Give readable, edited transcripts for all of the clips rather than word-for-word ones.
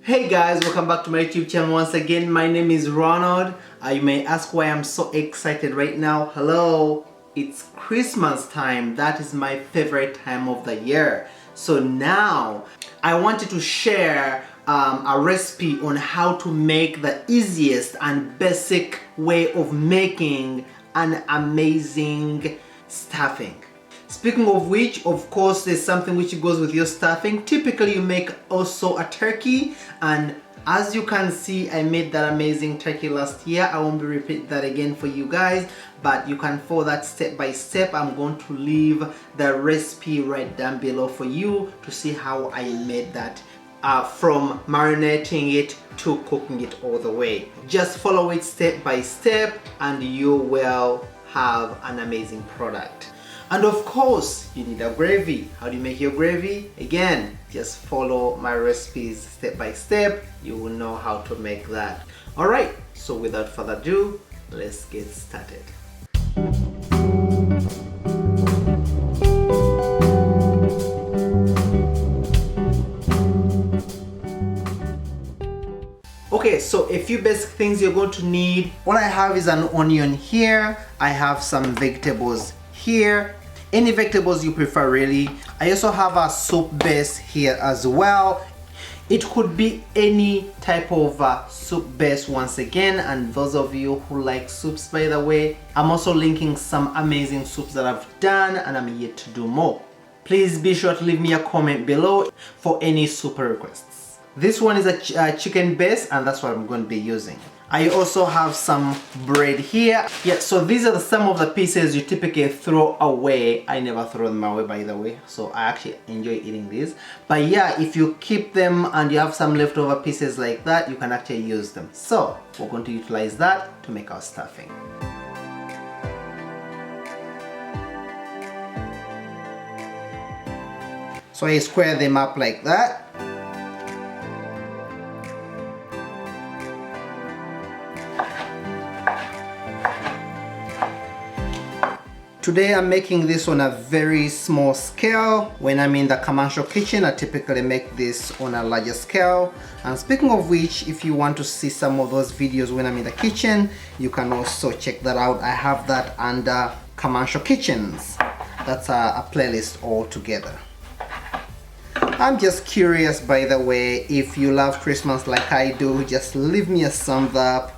Hey guys, welcome back to my YouTube channel once again. My name is Ronald. You may ask why I'm so excited right now. Hello, it's Christmas time. That is my favorite time of the year. So now I wanted to share a recipe on how to make the easiest and basic way of making an amazing stuffing. Speaking of which, of course, there's something which goes with your stuffing. Typically, you make also a turkey, and as you can see, I made that amazing turkey last year. I won't be repeating that again for you guys, but you can follow that step by step. I'm going to leave the recipe right down below for you to see how I made that from marinating it to cooking it all the way. Just follow it step by step and you will have an amazing product. And of course, you need a gravy. How do you make your gravy? Again, just follow my recipes step by step. You will know how to make that. All right, so without further ado, let's get started. Okay, so a few basic things you're going to need. What I have is an onion here. I have some vegetables here. Any vegetables you prefer really. I also have a soup base here as well. It could be any type of soup base once again, and those of you who like soups, by the way, I'm also linking some amazing soups that I've done and I'm yet to do more. Please be sure to leave me a comment below for any soup requests. This one is a chicken base and that's what I'm going to be using. I also have some bread here. Yeah, so these are some of the pieces you typically throw away. I never throw them away, by the way, so I actually enjoy eating these. But yeah, if you keep them and you have some leftover pieces like that, you can actually use them. So we're going to utilize that to make our stuffing. So I square them up like that. Today I'm making this on a very small scale. When I'm in the commercial kitchen, I typically make this on a larger scale. And speaking of which, if you want to see some of those videos when I'm in the kitchen, you can also check that out. I have that under commercial kitchens. That's a playlist all together. I'm just curious, by the way, if you love Christmas like I do, just leave me a thumbs up,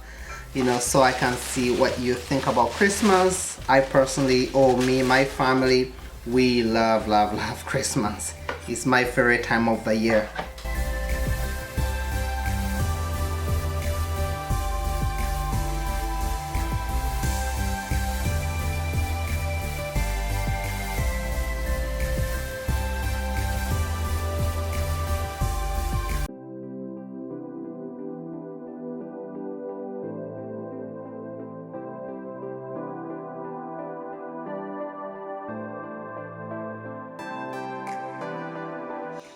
you know, so I can see what you think about Christmas. I personally, or me, my family, we love Christmas. It's my favorite time of the year.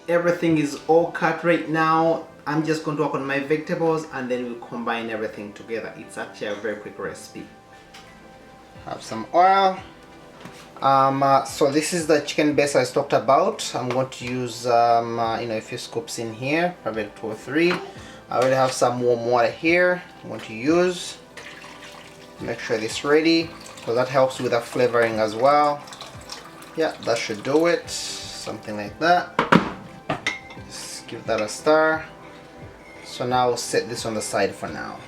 Everything is all cut right now. I'm just going to work on my vegetables and then we'll combine everything together. It's actually a very quick recipe. Have some oil. So this is the chicken base I talked about. I'm going to use a few scoops in here, probably 2 or 3. I already have some warm water here. I'm going to use. Make sure this is ready, so that helps with the flavoring as well. Yeah, that should do it. Something like that. Give that a stir. So now we'll set this on the side for now.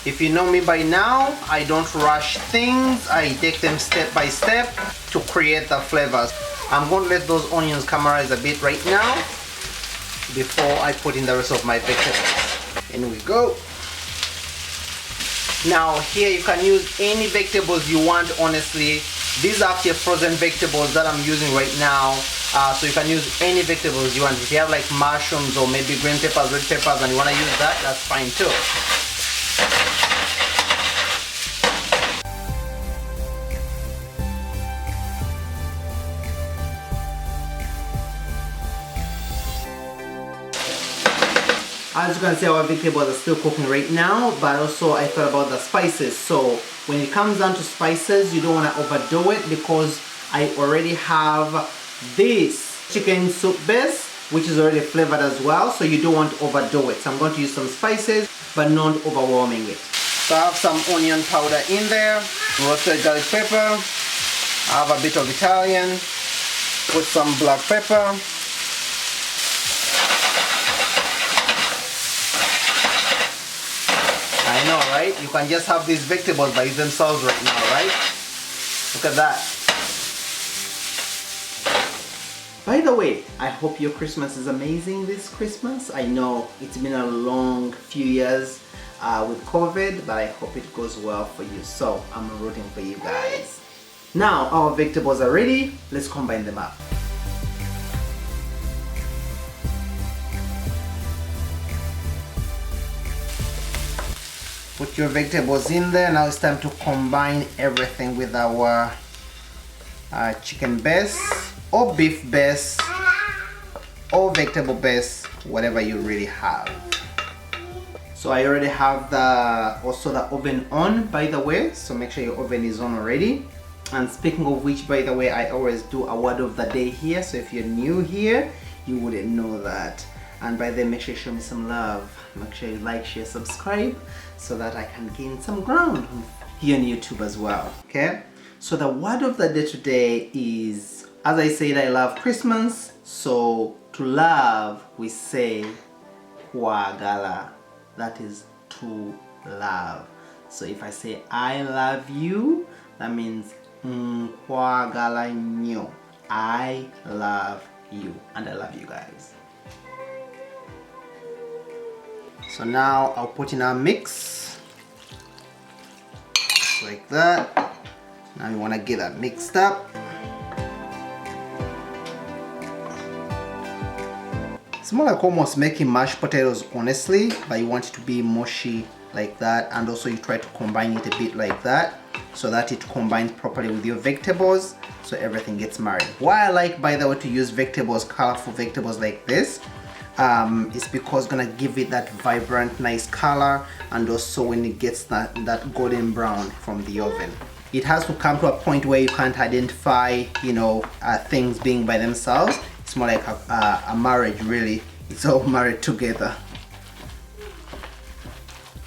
If you know me by now, I don't rush things. I take them step by step to create the flavors. I'm going to let those onions caramelize a bit right now before I put in the rest of my vegetables. In we go. Now here you can use any vegetables you want, honestly. These are actually frozen vegetables that I'm using right now. So you can use any vegetables you want. If you have like mushrooms or maybe green peppers, red peppers, and you want to use that, that's fine too. As you can see, our vegetables are still cooking right now, but also I thought about the spices. So When it comes down to spices, you don't want to overdo it because I already have this chicken soup base, which is already flavored as well, so you don't want to overdo it. So I'm going to use some spices, but not overwhelming it. So I have some onion powder in there, roasted garlic pepper, I have a bit of Italian, put some black pepper, I know, right? You can just have these vegetables by themselves right now, right? Look at that. By the way, I hope your Christmas is amazing this Christmas. I know it's been a long few years with COVID, but I hope it goes well for you. So I'm rooting for you guys. Now our vegetables are ready. Let's combine them up. Put your vegetables in there. Now it's time to combine everything with our chicken base or beef base or vegetable base, whatever you really have. So I already have the oven on, by the way, so make sure your oven is on already. And speaking of which, by the way, I always do a word of the day here, so if you're new here you wouldn't know that. And by then, make sure you show me some love. Make sure you like, share, subscribe, so that I can gain some ground here on YouTube as well. Okay? So the word of the day today is, as I said, I love Christmas. So to love, we say kwagala. That is to love. So if I say I love you, that means kwagala nyo. I love you, and I love you guys. So now I'll put in our mix, just like that. Now you want to get that mixed up. It's more like almost making mashed potatoes, honestly, but you want it to be mushy like that, and also you try to combine it a bit like that so that it combines properly with your vegetables, so everything gets married. Why I like, by the way, to use vegetables, colorful vegetables like this, it's because it's gonna give it that vibrant, nice color, and also when it gets that golden brown from the oven. It has to come to a point where you can't identify, you know, things being by themselves. It's more like a marriage, really. It's all married together.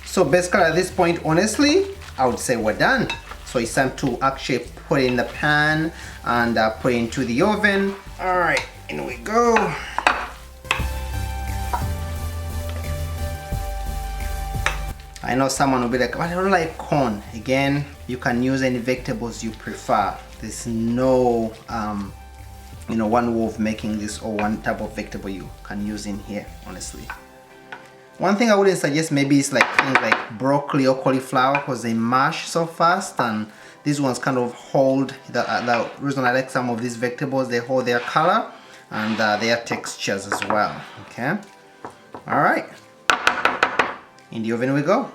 So basically at this point, honestly, I would say we're done. So it's time to actually put it in the pan and put it into the oven. All right, in we go. I know someone will be like, but I don't like corn. Again, you can use any vegetables you prefer. There's no, you know, one way of making this or one type of vegetable you can use in here, honestly. One thing I wouldn't suggest maybe is like things like broccoli or cauliflower, because they mash so fast, and these ones kind of hold, the reason I like some of these vegetables, they hold their color and their textures as well. Okay, all right, in the oven we go.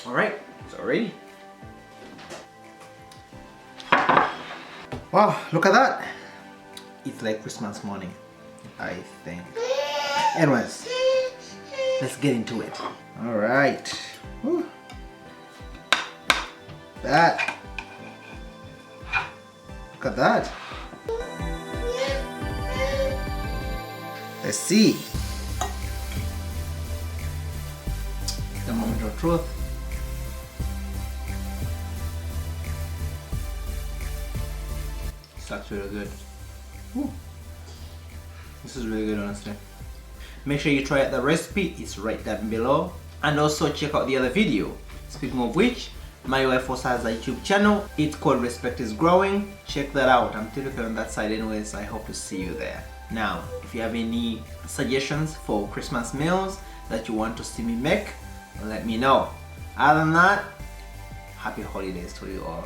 All right, it's all ready. Wow, look at that. It's like Christmas morning, I think. Anyways, let's get into it. All right. Whew. That. Look at that. Let's see. The moment of truth. It's actually really good. Ooh. This is really good, honestly. Make sure you try out the recipe, it's right down below. And also check out the other video. Speaking of which, my wife also has a YouTube channel. It's called Respect is Growing. Check that out. I'm typically on that side anyways, so I hope to see you there. Now, if you have any suggestions for Christmas meals that you want to see me make, let me know. Other than that, happy holidays to you all.